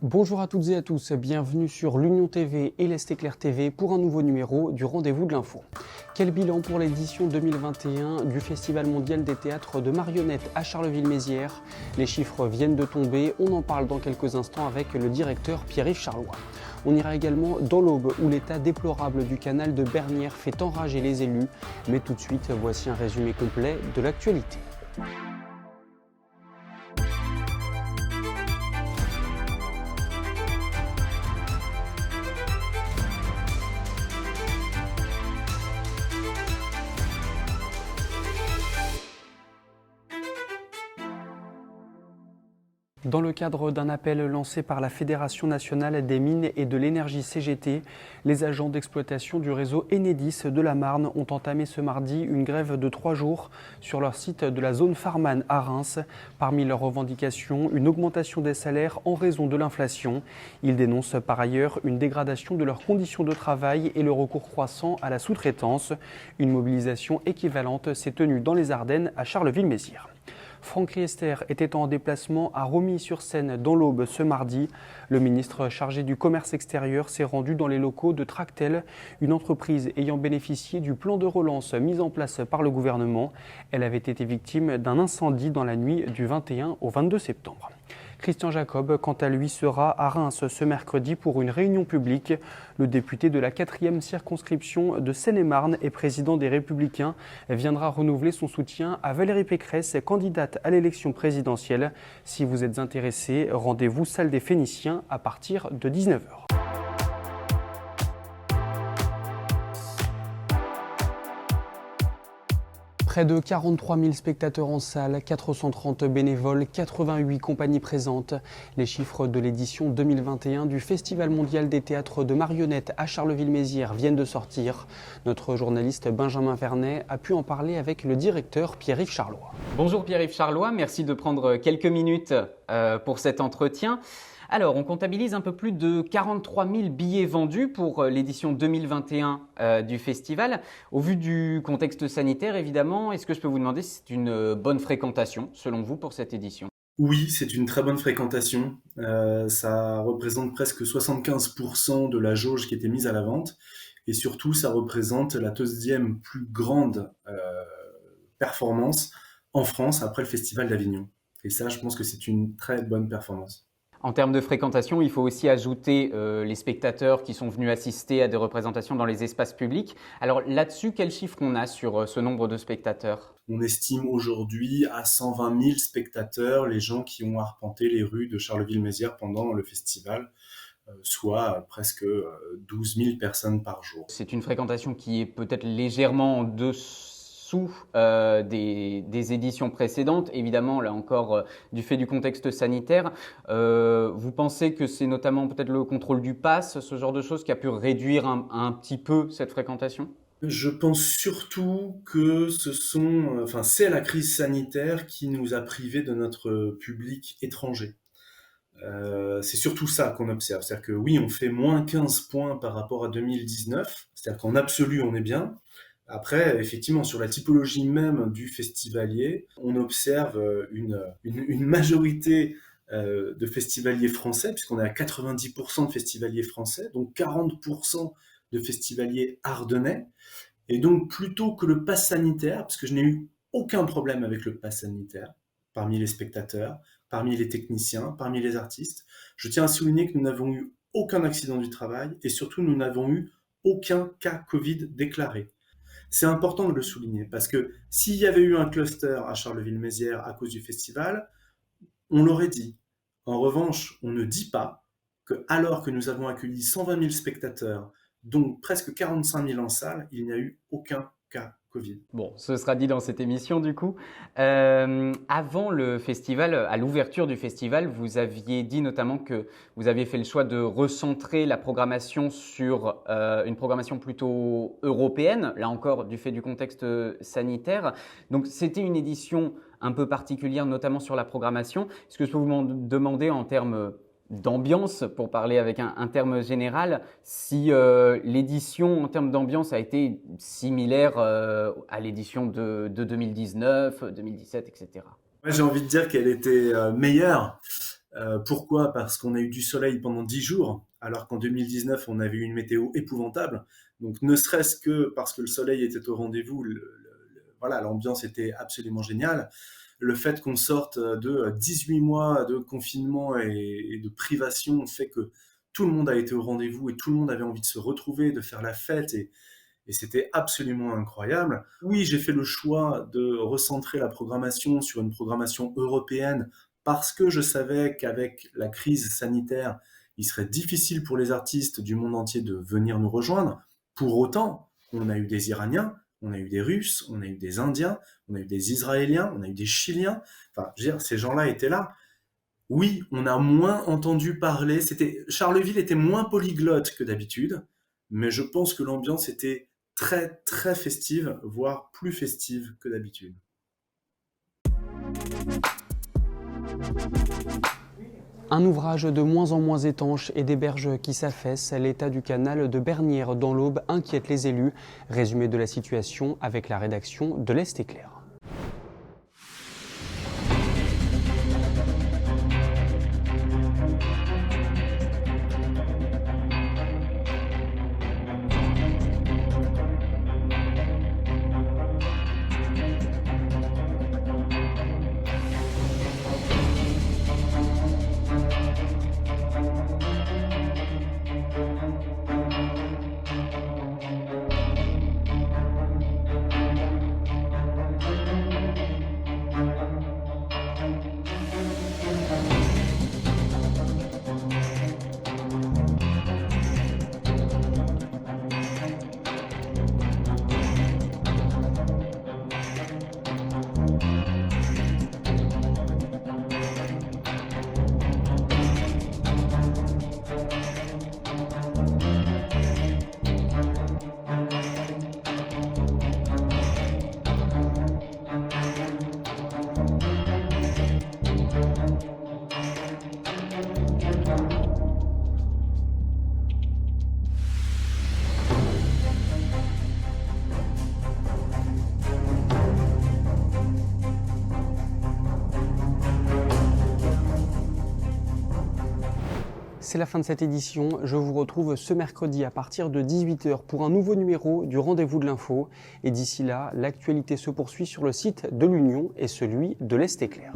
Bonjour à toutes et à tous, bienvenue sur l'Union TV et l'Est Éclair TV pour un nouveau numéro du Rendez-vous de l'Info. Quel bilan pour l'édition 2021 du Festival mondial des théâtres de marionnettes à Charleville-Mézières? Les chiffres viennent de tomber, on en parle dans quelques instants avec le directeur Pierre-Yves Charlois. On ira également dans l'Aube où l'état déplorable du canal de Bernières fait enrager les élus. Mais tout de suite, voici un résumé complet de l'actualité. Dans le cadre d'un appel lancé par la Fédération nationale des mines et de l'énergie CGT, les agents d'exploitation du réseau Enedis de la Marne ont entamé ce mardi une grève de 3 jours sur leur site de la zone Farman à Reims. Parmi leurs revendications, une augmentation des salaires en raison de l'inflation. Ils dénoncent par ailleurs une dégradation de leurs conditions de travail et le recours croissant à la sous-traitance. Une mobilisation équivalente s'est tenue dans les Ardennes à Charleville-Mézières. Franck Riester était en déplacement à Romilly-sur-Seine dans l'Aube ce mardi. Le ministre chargé du commerce extérieur s'est rendu dans les locaux de Tractel, une entreprise ayant bénéficié du plan de relance mis en place par le gouvernement. Elle avait été victime d'un incendie dans la nuit du 21 au 22 septembre. Christian Jacob, quant à lui, sera à Reims ce mercredi pour une réunion publique. Le député de la 4e circonscription de Seine-et-Marne et président des Républicains viendra renouveler son soutien à Valérie Pécresse, candidate à l'élection présidentielle. Si vous êtes intéressé, rendez-vous salle des Phéniciens à partir de 19h. Près de 43 000 spectateurs en salle, 430 bénévoles, 88 compagnies présentes. Les chiffres de l'édition 2021 du Festival mondial des théâtres de marionnettes à Charleville-Mézières viennent de sortir. Notre journaliste Benjamin Vernet a pu en parler avec le directeur Pierre-Yves Charlois. Bonjour Pierre-Yves Charlois, merci de prendre quelques minutes pour cet entretien. Alors, on comptabilise un peu plus de 43 000 billets vendus pour l'édition 2021 du festival. Au vu du contexte sanitaire, évidemment, est-ce que je peux vous demander si c'est une bonne fréquentation, selon vous, pour cette édition? Oui, c'est une très bonne fréquentation. Ça représente presque 75% de la jauge qui était mise à la vente. Et surtout, ça représente la deuxième plus grande performance en France après le Festival d'Avignon. Et ça, je pense que c'est une très bonne performance. En termes de fréquentation, il faut aussi ajouter les spectateurs qui sont venus assister à des représentations dans les espaces publics. Alors là-dessus, quel chiffre on a sur ce nombre de spectateurs? On estime aujourd'hui à 120 000 spectateurs les gens qui ont arpenté les rues de Charleville-Mézières pendant le festival, soit presque 12 000 personnes par jour. C'est une fréquentation qui est peut-être légèrement en dessous des éditions précédentes, évidemment là encore du fait du contexte sanitaire. Vous pensez que c'est notamment peut-être le contrôle du pass, ce genre de choses qui a pu réduire un petit peu cette fréquentation? Je pense surtout que c'est la crise sanitaire qui nous a privés de notre public étranger. C'est surtout ça qu'on observe. C'est-à-dire que oui, on fait moins 15 points par rapport à 2019. C'est-à-dire qu'en absolu, on est bien. Après, effectivement, sur la typologie même du festivalier, on observe une majorité de festivaliers français, puisqu'on est à 90% de festivaliers français, donc 40% de festivaliers ardennais. Et donc, plutôt que le pass sanitaire, parce que je n'ai eu aucun problème avec le pass sanitaire, parmi les spectateurs, parmi les techniciens, parmi les artistes, je tiens à souligner que nous n'avons eu aucun accident du travail et surtout nous n'avons eu aucun cas Covid déclaré. C'est important de le souligner parce que s'il y avait eu un cluster à Charleville-Mézières à cause du festival, on l'aurait dit. En revanche, on ne dit pas que alors que nous avons accueilli 120 000 spectateurs, dont presque 45 000 en salle, il n'y a eu aucun cas Covid. Bon, ce sera dit dans cette émission du coup. Avant le festival, à l'ouverture du festival, vous aviez dit notamment que vous aviez fait le choix de recentrer la programmation sur une programmation plutôt européenne, là encore du fait du contexte sanitaire. Donc c'était une édition un peu particulière, notamment sur la programmation. Est-ce que je peux vous demander en termes d'ambiance, pour parler avec un terme général, si l'édition en termes d'ambiance a été similaire à l'édition de 2019, 2017, etc. Ouais, j'ai envie de dire qu'elle était meilleure. Pourquoi? Parce qu'on a eu du soleil pendant 10 jours, alors qu'en 2019, on avait eu une météo épouvantable. Donc, ne serait-ce que parce que le soleil était au rendez-vous, voilà, l'ambiance était absolument géniale. Le fait qu'on sorte de 18 mois de confinement et de privation fait que tout le monde a été au rendez-vous et tout le monde avait envie de se retrouver, de faire la fête et c'était absolument incroyable. Oui, j'ai fait le choix de recentrer la programmation sur une programmation européenne parce que je savais qu'avec la crise sanitaire, il serait difficile pour les artistes du monde entier de venir nous rejoindre. Pour autant, on a eu des Iraniens, on a eu des Russes, on a eu des Indiens, on a eu des Israéliens, on a eu des Chiliens. Enfin, je veux dire, ces gens-là étaient là. Oui, on a moins entendu parler. Charleville était moins polyglotte que d'habitude, mais je pense que l'ambiance était très très festive, voire plus festive que d'habitude. Un ouvrage de moins en moins étanche et des berges qui s'affaissent, l'état du canal de Bernières dans l'Aube inquiète les élus. Résumé de la situation avec la rédaction de l'Est Éclair. C'est la fin de cette édition. Je vous retrouve ce mercredi à partir de 18h pour un nouveau numéro du Rendez-vous de l'info. Et d'ici là, l'actualité se poursuit sur le site de l'Union et celui de l'Est Éclair.